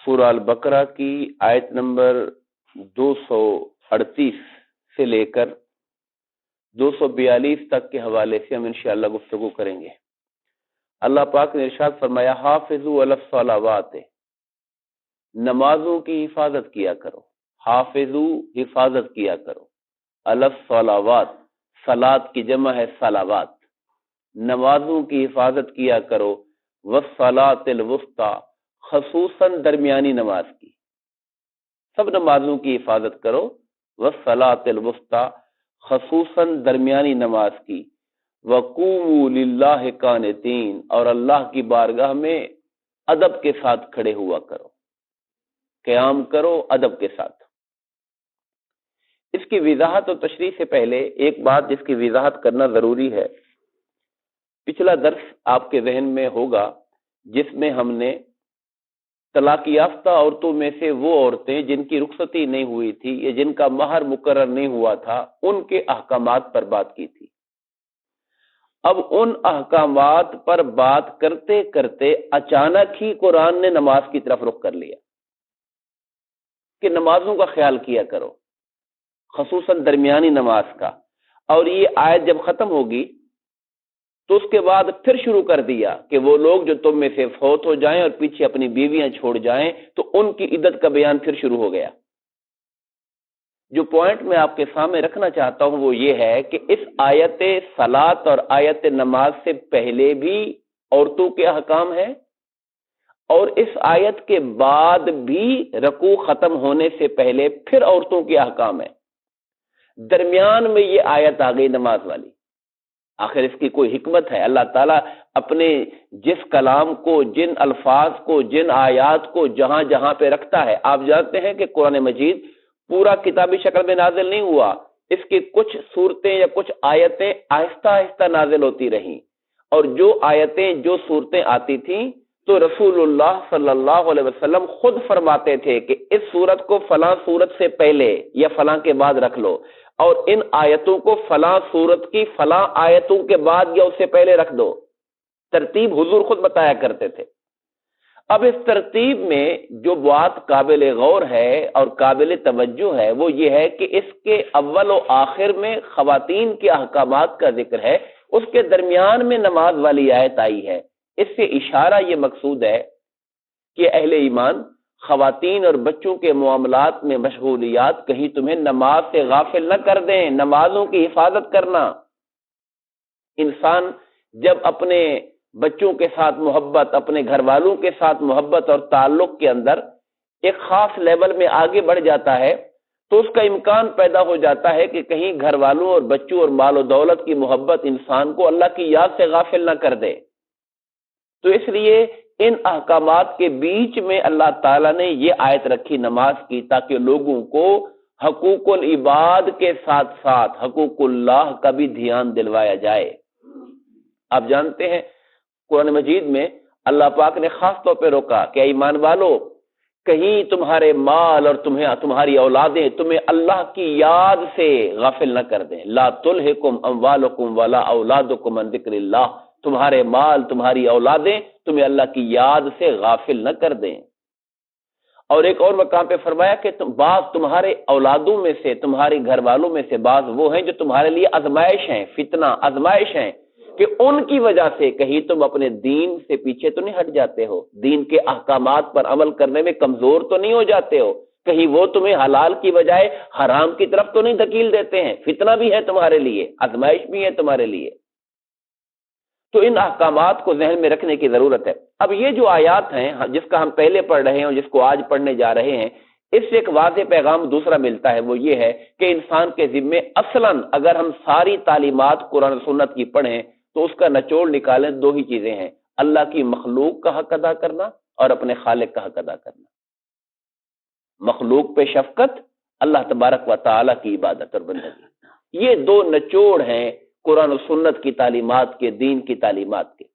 سورہ البقرہ کی آیت نمبر 238 سے لے کر 242 تک کے حوالے سے ہم انشاءاللہ گفتگو کریں گے۔ اللہ پاک نے ارشاد فرمایا حافظوا علی الصلوات، نمازوں کی حفاظت کیا کرو، حافظو حفاظت کیا کرو، علی الصلوات صلات کی جمع ہے صلوات، نمازوں کی حفاظت کیا کرو، والصلاۃ الوسطی خصوصاً درمیانی نماز کی، سب نمازوں کی حفاظت کرو، والصلاۃ الوسطی خصوصاً درمیانی نماز کی، وقوموا للہ قانتین، اور اللہ کی بارگاہ میں ادب کے ساتھ کھڑے ہوا کرو، قیام کرو ادب کے ساتھ۔ اس کی وضاحت اور تشریح سے پہلے ایک بات جس کی وضاحت کرنا ضروری ہے، پچھلا درس آپ کے ذہن میں ہوگا جس میں ہم نے طلاق یافتہ عورتوں میں سے وہ عورتیں جن کی رخصتی نہیں ہوئی تھی یا جن کا مہر مقرر نہیں ہوا تھا ان کے احکامات پر بات کی تھی۔ اب ان احکامات پر بات کرتے کرتے اچانک ہی قرآن نے نماز کی طرف رخ کر لیا کہ نمازوں کا خیال کیا کرو، خصوصاً درمیانی نماز کا۔ اور یہ آیت جب ختم ہوگی تو اس کے بعد پھر شروع کر دیا کہ وہ لوگ جو تم میں سے فوت ہو جائیں اور پیچھے اپنی بیویاں چھوڑ جائیں تو ان کی عدت کا بیان پھر شروع ہو گیا۔ جو پوائنٹ میں آپ کے سامنے رکھنا چاہتا ہوں وہ یہ ہے کہ اس آیت صلاۃ اور آیت نماز سے پہلے بھی عورتوں کے احکام ہیں، اور اس آیت کے بعد بھی رکوع ختم ہونے سے پہلے پھر عورتوں کے احکام ہیں۔ درمیان میں یہ آیت آ گئی نماز والی۔ آخر اس کی کوئی حکمت ہے؟ اللہ تعالیٰ اپنے جس کلام کو، جن الفاظ کو، جن آیات کو جہاں جہاں پہ رکھتا ہے، آپ جانتے ہیں کہ قرآن مجید پورا کتابی شکل میں نازل نہیں ہوا، اس کی کچھ صورتیں یا کچھ آیتیں آہستہ آہستہ نازل ہوتی رہیں، اور جو آیتیں جو صورتیں آتی تھیں تو رسول اللہ صلی اللہ علیہ وسلم خود فرماتے تھے کہ اس صورت کو فلاں صورت سے پہلے یا فلاں کے بعد رکھ لو، اور ان آیتوں کو فلاں صورت کی فلاں آیتوں کے بعد یا اس سے پہلے رکھ دو۔ ترتیب حضور خود بتایا کرتے تھے۔ اب اس ترتیب میں جو بات قابل غور ہے اور قابل توجہ ہے وہ یہ ہے کہ اس کے اول و آخر میں خواتین کے احکامات کا ذکر ہے، اس کے درمیان میں نماز والی آیت آئی ہے۔ اس سے اشارہ یہ مقصود ہے کہ اہل ایمان خواتین اور بچوں کے معاملات میں مشغولیات کہیں تمہیں نماز سے غافل نہ کر دیں، نمازوں کی حفاظت کرنا۔ انسان جب اپنے بچوں کے ساتھ محبت، اپنے گھر والوں کے ساتھ محبت اور تعلق کے اندر ایک خاص لیول میں آگے بڑھ جاتا ہے تو اس کا امکان پیدا ہو جاتا ہے کہ کہیں گھر والوں اور بچوں اور مال و دولت کی محبت انسان کو اللہ کی یاد سے غافل نہ کر دے۔ تو اس لیے ان احکامات کے بیچ میں اللہ تعالیٰ نے یہ آیت رکھی نماز کی، تاکہ لوگوں کو حقوق العباد کے ساتھ ساتھ حقوق اللہ کا بھی دھیان دلوایا جائے۔ آپ جانتے ہیں قرآن مجید میں اللہ پاک نے خاص طور پہ روکا کہ ایمان والو، کہیں تمہارے مال اور تمہاری اولادیں تمہیں اللہ کی یاد سے غافل نہ کر دیں۔ لا تلہکم اموالکم ولا اولادکم عن ذکر اللہ، تمہارے مال، تمہاری اولادیں تمہیں اللہ کی یاد سے غافل نہ کر دیں۔ اور ایک اور مقام پہ فرمایا کہ بعض تمہارے اولادوں میں سے، تمہارے گھر والوں میں سے بعض وہ ہیں جو تمہارے لیے آزمائش ہیں، فتنہ، آزمائش ہیں، کہ ان کی وجہ سے کہیں تم اپنے دین سے پیچھے تو نہیں ہٹ جاتے ہو، دین کے احکامات پر عمل کرنے میں کمزور تو نہیں ہو جاتے ہو، کہیں وہ تمہیں حلال کی بجائے حرام کی طرف تو نہیں دھکیل دیتے ہیں۔ فتنہ بھی ہے تمہارے لیے، آزمائش بھی ہے تمہارے لیے۔ تو ان احکامات کو ذہن میں رکھنے کی ضرورت ہے۔ اب یہ جو آیات ہیں جس کا ہم پہلے پڑھ رہے ہیں اور جس کو آج پڑھنے جا رہے ہیں، اس سے ایک واضح پیغام دوسرا ملتا ہے، وہ یہ ہے کہ انسان کے ذمے اصلاً اگر ہم ساری تعلیمات قرآن و سنت کی پڑھیں تو اس کا نچوڑ نکالیں دو ہی چیزیں ہیں: اللہ کی مخلوق کا حق ادا کرنا اور اپنے خالق کا حق ادا کرنا۔ مخلوق پہ شفقت، اللہ تبارک و تعالیٰ کی عبادت اور بندگی، یہ دو نچوڑ ہیں قرآن و سنت کی تعلیمات کے، دین کی تعلیمات کے۔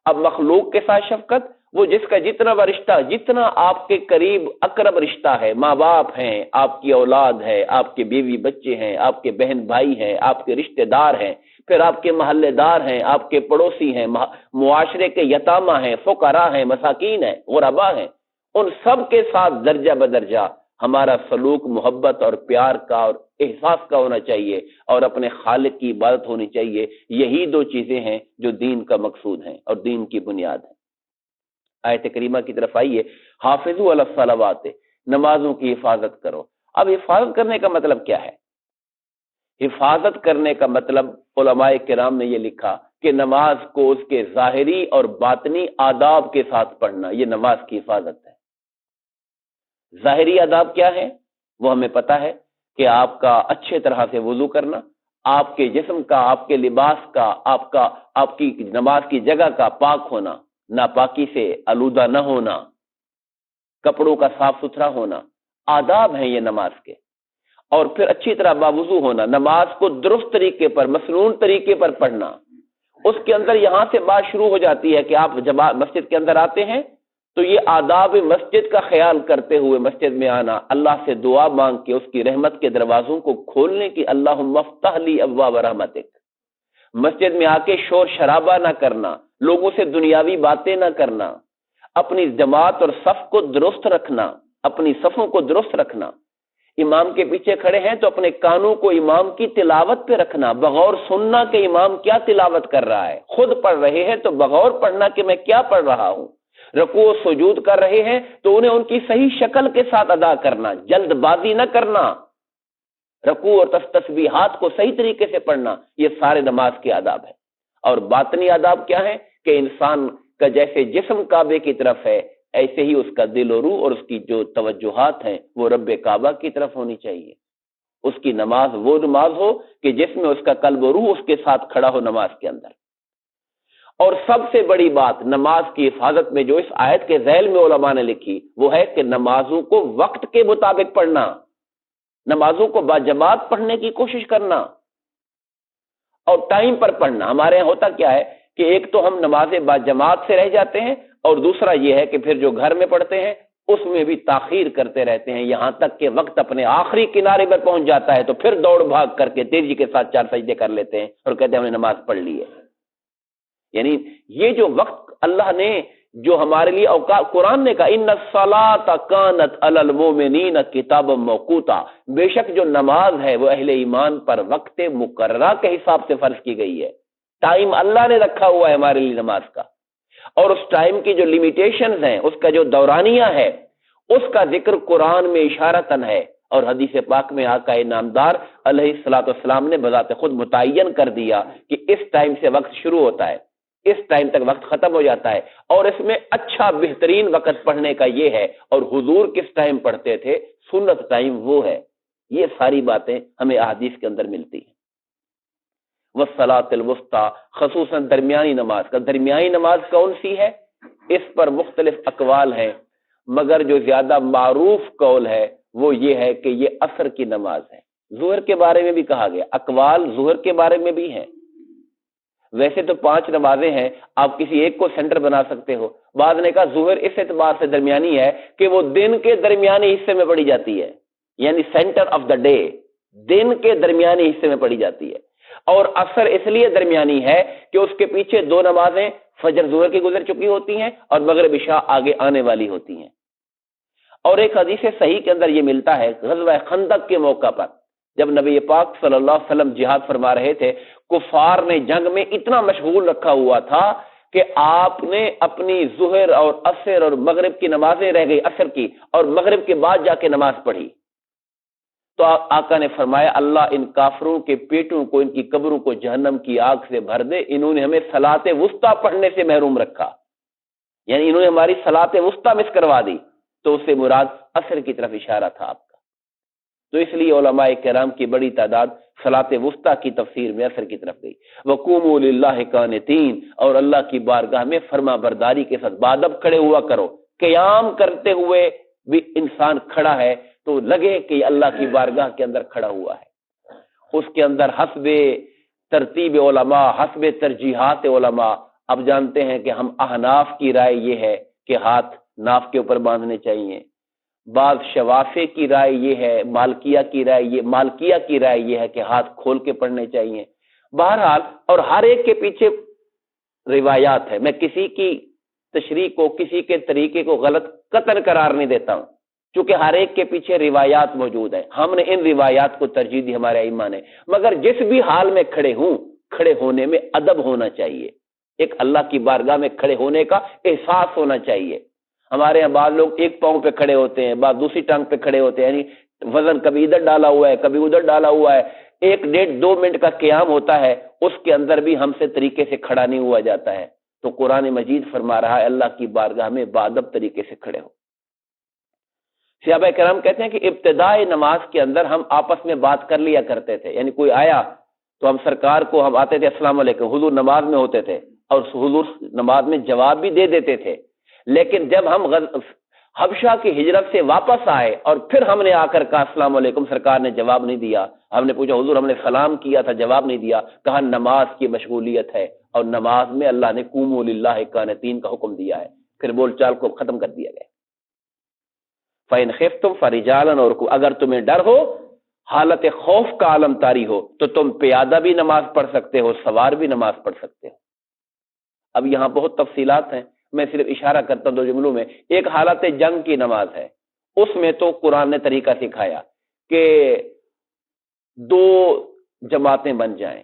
اب مخلوق کے ساتھ شفقت، وہ جس کا جتنا رشتہ، جتنا آپ کے قریب اقرب رشتہ ہے، ماں باپ ہیں، آپ کی اولاد ہے، آپ کے بیوی بچے ہیں، آپ کے بہن بھائی ہیں، آپ کے رشتہ دار ہیں، پھر آپ کے محلے دار ہیں، آپ کے پڑوسی ہیں، معاشرے کے یتامہ ہیں، فقراء ہیں، مساکین ہیں، غرباء ہیں، ان سب کے ساتھ درجہ بدرجہ ہمارا سلوک محبت اور پیار کا اور احساس کا ہونا چاہیے، اور اپنے خالق کی عبادت ہونی چاہیے۔ یہی دو چیزیں ہیں جو دین کا مقصود ہیں اور دین کی بنیاد ہے۔ آیت کریمہ کی طرف آئیے، حافظوا علی الصلوات، نمازوں کی حفاظت کرو۔ اب حفاظت کرنے کا مطلب کیا ہے؟ حفاظت کرنے کا مطلب علماء کرام نے یہ لکھا کہ نماز کو اس کے ظاہری اور باطنی آداب کے ساتھ پڑھنا، یہ نماز کی حفاظت ہے۔ ظاہری آداب کیا ہے؟ وہ ہمیں پتہ ہے کہ آپ کا اچھے طرح سے وضو کرنا، آپ کے جسم کا، آپ کے لباس کا، آپ کی نماز کی جگہ کا پاک ہونا، ناپاکی سے آلودہ نہ ہونا، کپڑوں کا صاف ستھرا ہونا، آداب ہیں یہ نماز کے۔ اور پھر اچھی طرح باوضو ہونا، نماز کو درست طریقے پر، مسنون طریقے پر پڑھنا۔ اس کے اندر یہاں سے بات شروع ہو جاتی ہے کہ آپ جب مسجد کے اندر آتے ہیں تو یہ آداب مسجد کا خیال کرتے ہوئے مسجد میں آنا، اللہ سے دعا مانگ کے اس کی رحمت کے دروازوں کو کھولنے کی، اللہم افتح لی ابواب رحمتک۔ مسجد میں آ کے شور شرابہ نہ کرنا، لوگوں سے دنیاوی باتیں نہ کرنا، اپنی جماعت اور صف کو درست رکھنا، اپنی صفوں کو درست رکھنا۔ امام کے پیچھے کھڑے ہیں تو اپنے کانوں کو امام کی تلاوت پہ رکھنا، بغور سننا کہ امام کیا تلاوت کر رہا ہے۔ خود پڑھ رہے ہیں تو بغور پڑھنا کہ میں کیا پڑھ رہا ہوں۔ رکوع و سجود کر رہے ہیں تو انہیں ان کی صحیح شکل کے ساتھ ادا کرنا، جلد بازی نہ کرنا، رکوع اور تسبیحات کو صحیح طریقے سے پڑھنا، یہ سارے نماز کے آداب ہیں۔ اور باطنی آداب کیا ہیں؟ کہ انسان کا جیسے جسم کعبے کی طرف ہے، ایسے ہی اس کا دل و روح اور اس کی جو توجہات ہیں وہ رب کعبہ کی طرف ہونی چاہیے۔ اس کی نماز وہ نماز ہو کہ جس میں اس کا قلب و روح اس کے ساتھ کھڑا ہو نماز کے اندر۔ اور سب سے بڑی بات نماز کی حفاظت میں جو اس آیت کے ذیل میں علماء نے لکھی وہ ہے کہ نمازوں کو وقت کے مطابق پڑھنا، نمازوں کو باجماعت پڑھنے کی کوشش کرنا اور ٹائم پر پڑھنا۔ ہمارے یہاں ہوتا کیا ہے کہ ایک تو ہم نماز باجماعت سے رہ جاتے ہیں، اور دوسرا یہ ہے کہ پھر جو گھر میں پڑھتے ہیں اس میں بھی تاخیر کرتے رہتے ہیں، یہاں تک کہ وقت اپنے آخری کنارے پر پہنچ جاتا ہے تو پھر دوڑ بھاگ کر کے تیزی کے ساتھ 4 سجدے کر لیتے ہیں اور کہتے ہیں ہم نے نماز پڑھ لی ہے۔ یعنی یہ جو وقت اللہ نے جو ہمارے لیے اوقات، قرآن نے کہا ان الصلاۃ کانت علی المؤمنین کتابا موقوتا، بے شک جو نماز ہے وہ اہل ایمان پر وقت مقررہ کے حساب سے فرض کی گئی ہے۔ ٹائم اللہ نے رکھا ہوا ہے ہمارے لیے نماز کا، اور اس ٹائم کی جو لیمیٹیشنز ہیں، اس کا جو دورانیہ ہے، اس کا ذکر قرآن میں اشارتاً ہے، اور حدیث پاک میں آقا نامدار علیہ الصلوۃ والسلام نے بذات خود متعین کر دیا کہ اس ٹائم سے وقت شروع ہوتا ہے، اس ٹائم تک وقت ختم ہو جاتا ہے، اور اس میں اچھا بہترین وقت پڑھنے کا یہ ہے، اور حضور کس ٹائم پڑھتے تھے، سنت ٹائم وہ ہے۔ یہ ساری باتیں ہمیں احادیث کے اندر ملتی ہیں۔ والصلاۃ الوسطی، خصوصاً درمیانی نماز کا، درمیانی نماز کون سی ہے؟ اس پر مختلف اقوال ہیں، مگر جو زیادہ معروف قول ہے وہ یہ ہے کہ یہ عصر کی نماز ہے۔ ظہر کے بارے میں بھی کہا گیا، اقوال ظہر کے بارے میں بھی ہیں۔ ویسے تو 5 نمازیں ہیں، آپ کسی ایک کو سینٹر بنا سکتے ہو۔ بعض نے کہا ظہر اس اعتبار سے درمیانی ہے کہ وہ دن کے درمیانی حصے میں پڑھی جاتی ہے، یعنی سینٹر آف دا ڈے، دن کے درمیانی حصے میں پڑھی جاتی ہے۔ اور عصر اس لیے درمیانی ہے کہ اس کے پیچھے 2 نمازیں فجر ظہر کی گزر چکی ہوتی ہیں اور مغرب عشاء آگے آنے والی ہوتی ہیں۔ اور ایک حدیث صحیح کے اندر یہ ملتا ہے، غزوہ خندق کے موقع پر جب نبی پاک صلی اللہ علیہ وسلم جہاد فرما رہے تھے، کفار نے جنگ میں اتنا مشغول رکھا ہوا تھا کہ آپ نے اپنی ظہر اور عصر اور مغرب کی نمازیں رہ گئی، عصر کی اور مغرب کے بعد جا کے نماز پڑھی۔ تو آقا نے فرمایا اللہ ان کافروں کے پیٹوں کو، ان کی قبروں کو جہنم کی آگ سے بھر دے، انہوں نے ہمیں صلاۃ وسطیٰ پڑھنے سے محروم رکھا، یعنی انہوں نے ہماری صلاۃ وسطیٰ مس کروا دی۔ تو اس سے مراد عصر کی طرف اشارہ تھا آپ کا۔ تو اس لیے علماء کرام کی بڑی تعداد صلاۃ وسطیٰ کی تفسیر میں عصر کی طرف گئی۔ وقوموا للہ قانتین، اور اللہ کی بارگاہ میں فرما برداری کے ساتھ بادب کھڑے ہوا کرو۔ قیام کرتے ہوئے بھی انسان کھڑا ہے تو لگے کہ اللہ کی بارگاہ کے اندر کھڑا ہوا ہے۔ اس کے اندر حسب ترتیب علماء، حسب ترجیحات علماء، اب جانتے ہیں کہ ہم احناف کی رائے یہ ہے کہ ہاتھ ناف کے اوپر باندھنے چاہیے، بعض شوافے کی رائے یہ ہے، مالکیہ کی رائے یہ ہے کہ ہاتھ کھول کے پڑھنے چاہیے۔ بہرحال اور ہر ایک کے پیچھے روایات ہے، میں کسی کی تشریح کو، کسی کے طریقے کو غلط قطعاً قرار نہیں دیتا ہوں، چونکہ ہر ایک کے پیچھے روایات موجود ہیں، ہم نے ان روایات کو ترجیح دی، ہمارے ائمہ نے، مگر جس بھی حال میں کھڑے ہوں، کھڑے ہونے میں ادب ہونا چاہیے، ایک اللہ کی بارگاہ میں کھڑے ہونے کا احساس ہونا چاہیے۔ ہمارے یہاں بعض لوگ ایک پاؤں پہ کھڑے ہوتے ہیں، بعض دوسری ٹانگ پہ کھڑے ہوتے ہیں، یعنی وزن کبھی ادھر ڈالا ہوا ہے کبھی ادھر ڈالا ہوا ہے، 1-1.5-2 منٹ کا قیام ہوتا ہے، اس کے اندر بھی ہم سے طریقے سے کھڑا نہیں ہوا جاتا ہے۔ تو قرآن مجید فرما رہا ہے اللہ کی بارگاہ میں بادب طریقے سے کھڑے ہو۔ صحابہ کرام کہتے ہیں کہ ابتدائی نماز کے اندر ہم آپس میں بات کر لیا کرتے تھے، یعنی کوئی آیا تو ہم سرکار کو ہم آتے تھے السلام علیکم، حضور نماز میں ہوتے تھے اور حضور نماز میں جواب بھی دے دیتے تھے، لیکن جب ہم حبشہ کی ہجرت سے واپس آئے اور پھر ہم نے آ کر کہا السلام علیکم، سرکار نے جواب نہیں دیا، ہم نے پوچھا حضور ہم نے سلام کیا تھا جواب نہیں دیا، کہا نماز کی مشغولیت ہے، اور نماز میں اللہ نے قوموا للہ قانتین کا حکم دیا ہے، پھر بول چال کو ختم کر دیا گیا۔ فَإِنْ خِفْتُمْ فَرِجَالًا، اور اگر تمہیں ڈر ہو، حالت خوف کا عالم طاری ہو، تو تم پیادہ بھی نماز پڑھ سکتے ہو، سوار بھی نماز پڑھ سکتے ہو۔ اب یہاں بہت تفصیلات ہیں، میں صرف اشارہ کرتا ہوں 2 جملوں میں۔ ایک حالت جنگ کی نماز ہے، اس میں تو قرآن نے طریقہ سکھایا کہ 2 جماعتیں بن جائیں،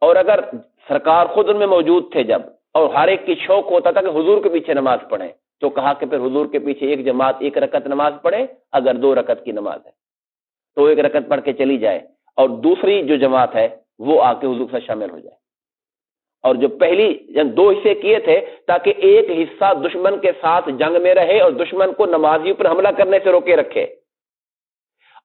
اور اگر سرکار خود ان میں موجود تھے جب، اور ہر ایک کی شوق ہوتا تھا کہ حضور کے پیچھے نماز پڑھیں، تو کہا کہ پھر حضور کے پیچھے ایک جماعت 1 رکعت نماز پڑھے، اگر 2 رکعت کی نماز ہے تو 1 رکعت پڑھ کے چلی جائے، اور دوسری جو جماعت ہے وہ آ کے حضور سے شامل ہو جائے۔ اور جو پہلی جنگ 2 حصے کیے تھے تاکہ ایک حصہ دشمن کے ساتھ جنگ میں رہے اور دشمن کو نمازیوں پر حملہ کرنے سے روکے رکھے،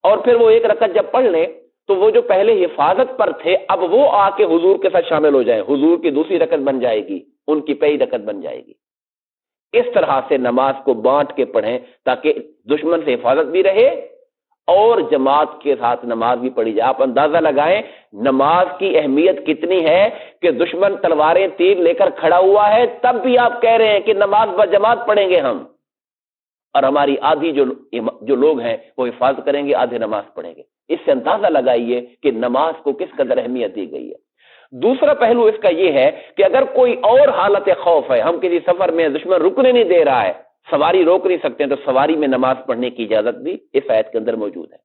اور پھر وہ 1 رکعت جب پڑھ لیں تو وہ جو پہلے حفاظت پر تھے اب وہ آ کے حضور کے ساتھ شامل ہو جائیں، حضور کی دوسری رکعت بن جائے گی، ان کی پہلی رکعت بن جائے گی۔ اس طرح سے نماز کو بانٹ کے پڑھیں تاکہ دشمن سے حفاظت بھی رہے اور جماعت کے ساتھ نماز بھی پڑھی جائے۔ آپ اندازہ لگائیں نماز کی اہمیت کتنی ہے کہ دشمن تلواریں تیر لے کر کھڑا ہوا ہے، تب بھی آپ کہہ رہے ہیں کہ نماز بجماعت پڑھیں گے ہم، اور ہماری آدھی جو لوگ ہیں وہ حفاظت کریں گے، آدھے نماز پڑھیں گے۔ اس سے اندازہ لگائیے کہ نماز کو کس قدر اہمیت دی گئی ہے۔ دوسرا پہلو اس کا یہ ہے کہ اگر کوئی اور حالت خوف ہے، ہم کسی سفر میں دشمن رکنے نہیں دے رہا ہے، سواری روک نہیں سکتے ہیں، تو سواری میں نماز پڑھنے کی اجازت بھی اس آیت کے اندر موجود ہے۔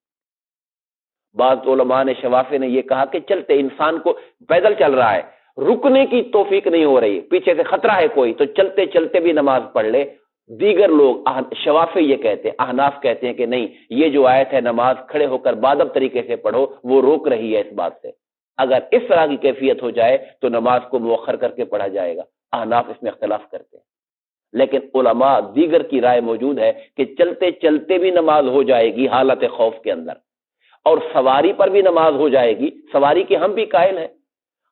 بعض علماء نے شوافی نے یہ کہا کہ چلتے انسان کو پیدل چل رہا ہے، رکنے کی توفیق نہیں ہو رہی، پیچھے سے خطرہ ہے کوئی، تو چلتے چلتے بھی نماز پڑھ لے۔ دیگر لوگ شوافی یہ کہتے ہیں، احناف کہتے ہیں کہ نہیں، یہ جو آیت ہے نماز کھڑے ہو کر بادب طریقے سے پڑھو، وہ روک رہی ہے اس بات سے۔ اگر اس طرح کی کیفیت ہو جائے تو نماز کو مؤخر کر کے پڑھا جائے گا۔ احناف اس میں اختلاف کرتے ہیں، لیکن علماء دیگر کی رائے موجود ہے کہ چلتے چلتے بھی نماز ہو جائے گی حالت خوف کے اندر، اور سواری پر بھی نماز ہو جائے گی۔ سواری کے ہم بھی قائل ہیں،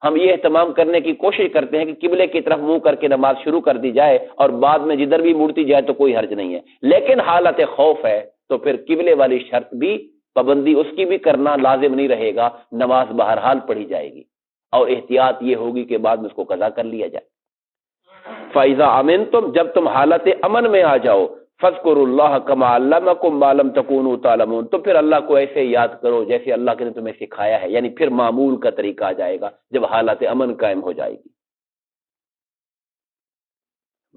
ہم یہ اہتمام کرنے کی کوشش کرتے ہیں کہ قبلے کی طرف منہ کر کے نماز شروع کر دی جائے، اور بعد میں جدھر بھی مڑتی جائے تو کوئی حرج نہیں ہے، لیکن حالت خوف ہے تو پھر قبلے والی شرط بھی، پابندی اس کی بھی کرنا لازم نہیں رہے گا، نماز بہرحال پڑھی جائے گی، اور احتیاط یہ ہوگی کہ بعد میں اس کو قضا کر لیا جائے۔ فَإِذَا أَمِنْتُمْ، جب تم حالت امن میں آ جاؤ، فَاذْكُرُوا اللَّهَ كَمَا عَلَّمَكُم مَّا لَمْ تَكُونُوا تَعْلَمُونَ، تو پھر اللہ کو ایسے یاد کرو جیسے اللہ نے تمہیں سکھایا ہے، یعنی پھر معمول کا طریقہ آ جائے گا جب حالت امن قائم ہو جائے گی۔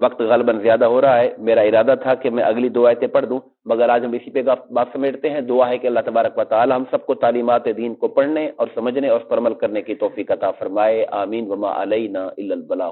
وقت غالباً زیادہ ہو رہا ہے، میرا ارادہ تھا کہ میں اگلی 2 آیتیں پڑھ دوں، مگر آج ہم اسی پہ بات سمیٹتے ہیں۔ دعا ہے کہ اللہ تبارک و تعالی ہم سب کو تعلیمات دین کو پڑھنے اور سمجھنے اور اس پر عمل کرنے کی توفیق عطا فرمائے، آمین۔ وما علینا الا البلاغ۔